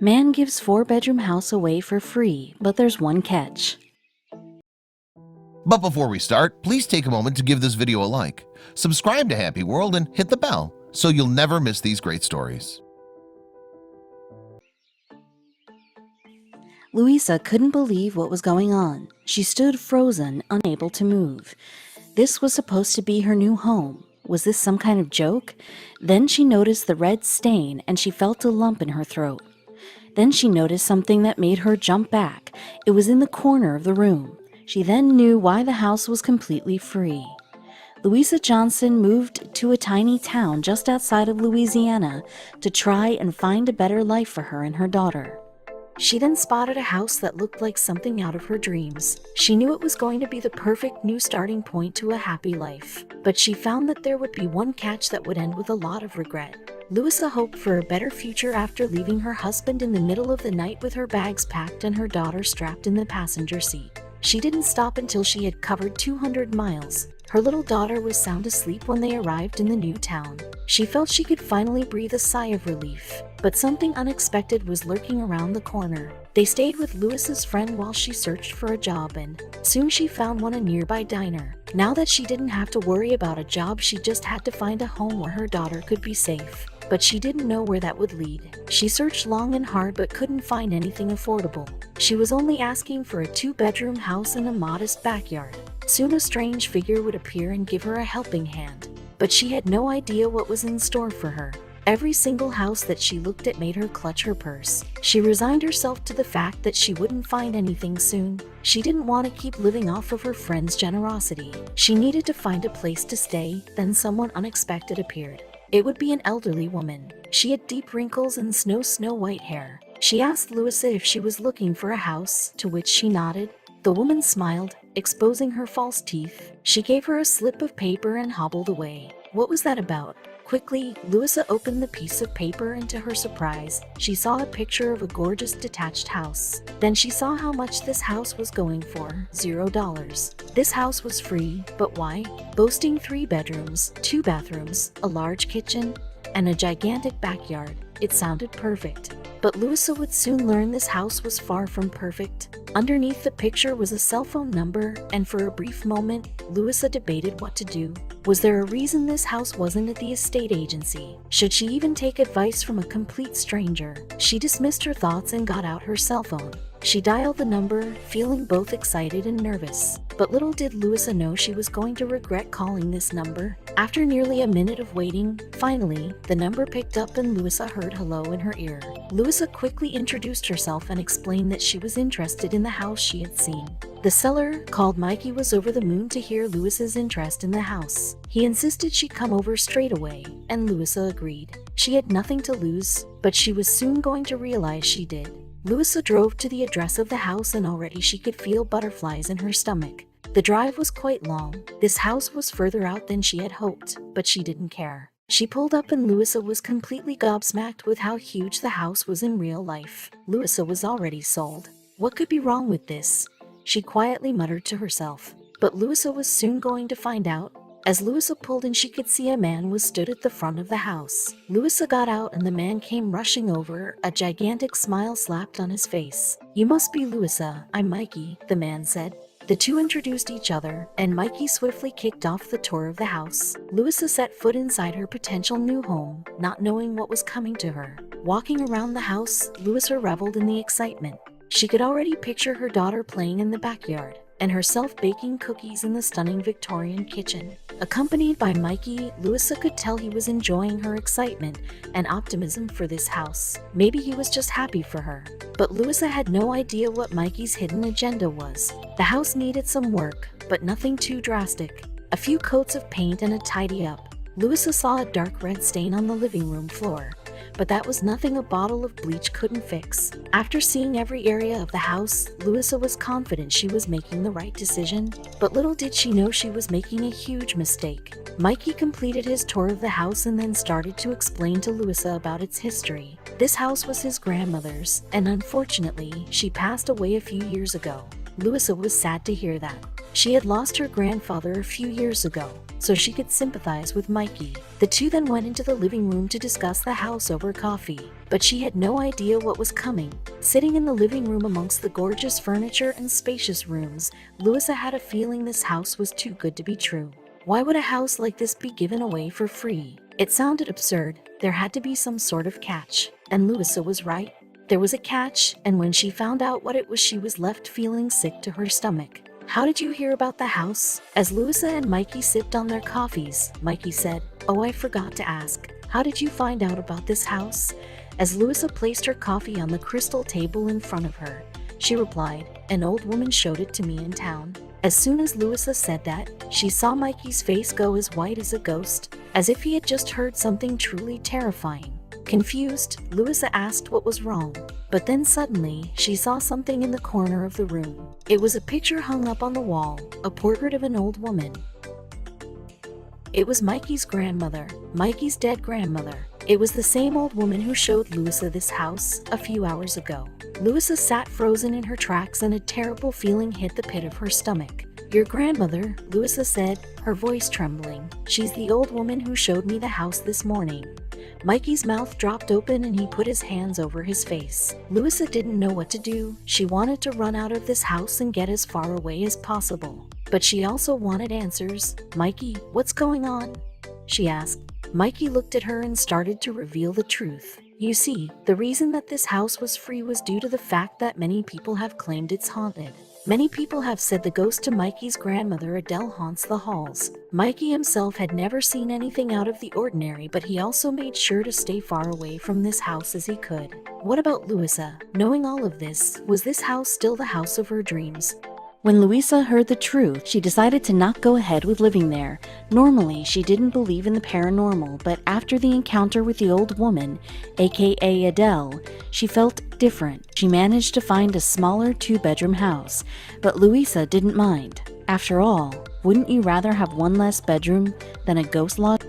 Man gives 4-bedroom house away for free, but there's one catch. But before we start, please take a moment to give this video a like, subscribe to Happy World, and hit the bell so you'll never miss these great stories. Louisa couldn't believe what was going on. She stood frozen, unable to move. This was supposed to be her new home. Was this some kind of joke? Then she noticed the red stain and she felt a lump in her throat. Then she noticed something that made her jump back. It was in the corner of the room. She then knew why the house was completely free. Louisa Johnson moved to a tiny town just outside of Louisiana to try and find a better life for her and her daughter. She then spotted a house that looked like something out of her dreams. She knew it was going to be the perfect new starting point to a happy life, but she found that there would be one catch that would end with a lot of regret. Louisa hoped for a better future after leaving her husband in the middle of the night with her bags packed and her daughter strapped in the passenger seat. She didn't stop until she had covered 200 miles. Her little daughter was sound asleep when they arrived in the new town. She felt she could finally breathe a sigh of relief, but something unexpected was lurking around the corner. They stayed with Louisa's friend while she searched for a job, and soon she found one, a nearby diner. Now that she didn't have to worry about a job, she just had to find a home where her daughter could be safe. But she didn't know where that would lead. She searched long and hard but couldn't find anything affordable. She was only asking for a 2-bedroom house and a modest backyard. Soon a strange figure would appear and give her a helping hand. But she had no idea what was in store for her. Every single house that she looked at made her clutch her purse. She resigned herself to the fact that she wouldn't find anything soon. She didn't want to keep living off of her friend's generosity. She needed to find a place to stay. Then someone unexpected appeared. It would be an elderly woman. She had deep wrinkles and snow white hair. She asked Louisa if she was looking for a house, to which she nodded. The woman smiled, exposing her false teeth. She gave her a slip of paper and hobbled away. What was that about? Quickly, Louisa opened the piece of paper, and to her surprise, she saw a picture of a gorgeous detached house. Then she saw how much this house was going for, $0. This house was free, but why? Boasting 3 bedrooms, 2 bathrooms, a large kitchen, and a gigantic backyard. It sounded perfect. But Louisa would soon learn this house was far from perfect. Underneath the picture was a cell phone number, and for a brief moment, Louisa debated what to do. Was there a reason this house wasn't at the estate agency? Should she even take advice from a complete stranger? She dismissed her thoughts and got out her cell phone. She dialed the number, feeling both excited and nervous. But little did Louisa know she was going to regret calling this number. After nearly a minute of waiting, finally, the number picked up and Louisa heard hello in her ear. Louisa quickly introduced herself and explained that she was interested in the house she had seen. The seller, called Mikey, was over the moon to hear Louisa's interest in the house. He insisted she come over straight away, and Louisa agreed. She had nothing to lose, but she was soon going to realize she did. Louisa drove to the address of the house, and already she could feel butterflies in her stomach. The drive was quite long. This house was further out than she had hoped, but she didn't care. She pulled up and Louisa was completely gobsmacked with how huge the house was in real life. Louisa was already sold. What could be wrong with this? She quietly muttered to herself. But Louisa was soon going to find out. As Louisa pulled in, she could see a man was stood at the front of the house. Louisa got out and the man came rushing over. A gigantic smile slapped on his face. "You must be Louisa. I'm Mikey," the man said. The two introduced each other, and Mikey swiftly kicked off the tour of the house. Louisa set foot inside her potential new home, not knowing what was coming to her. Walking around the house, Louisa reveled in the excitement. She could already picture her daughter playing in the backyard, and herself baking cookies in the stunning Victorian kitchen. Accompanied by Mikey, Louisa could tell he was enjoying her excitement and optimism for this house. Maybe he was just happy for her. But Louisa had no idea what Mikey's hidden agenda was. The house needed some work, but nothing too drastic. A few coats of paint and a tidy up. Louisa saw a dark red stain on the living room floor, but that was nothing a bottle of bleach couldn't fix. After seeing every area of the house, Louisa was confident she was making the right decision, but little did she know she was making a huge mistake. Mikey completed his tour of the house and then started to explain to Louisa about its history. This house was his grandmother's, and unfortunately, she passed away a few years ago. Louisa was sad to hear that. She had lost her grandfather a few years ago, so she could sympathize with Mikey. The two then went into the living room to discuss the house over coffee, but she had no idea what was coming. Sitting in the living room amongst the gorgeous furniture and spacious rooms, Louisa had a feeling this house was too good to be true. Why would a house like this be given away for free? It sounded absurd. There had to be some sort of catch, and Louisa was right. There was a catch, and when she found out what it was, she was left feeling sick to her stomach. How did you hear about the house? As Louisa and Mikey sipped on their coffees, Mikey said, "Oh, I forgot to ask. How did you find out about this house?" As Louisa placed her coffee on the crystal table in front of her, she replied, "An old woman showed it to me in town." As soon as Louisa said that, she saw Mikey's face go as white as a ghost, as if he had just heard something truly terrifying. Confused, Louisa asked what was wrong, but then suddenly she saw something in the corner of the room. It was a picture hung up on the wall, a portrait of an old woman. It was Mikey's grandmother, Mikey's dead grandmother. It was the same old woman who showed Louisa this house a few hours ago. Louisa sat frozen in her tracks and a terrible feeling hit the pit of her stomach. "Your grandmother," Louisa said, her voice trembling. "She's the old woman who showed me the house this morning." Mikey's mouth dropped open and he put his hands over his face. Louisa didn't know what to do. She wanted to run out of this house and get as far away as possible. But she also wanted answers. "Mikey, what's going on?" she asked. Mikey looked at her and started to reveal the truth. "You see, the reason that this house was free was due to the fact that many people have claimed it's haunted. Many people have said the ghost to Mikey's grandmother Adele haunts the halls. Mikey himself had never seen anything out of the ordinary, but he also made sure to stay far away from this house as he could." What about Louisa? Knowing all of this, was this house still the house of her dreams? When Louisa heard the truth, she decided to not go ahead with living there. Normally, she didn't believe in the paranormal, but after the encounter with the old woman, aka Adele, she felt different. She managed to find a smaller 2-bedroom house, but Louisa didn't mind. After all, wouldn't you rather have one less bedroom than a ghost lodge?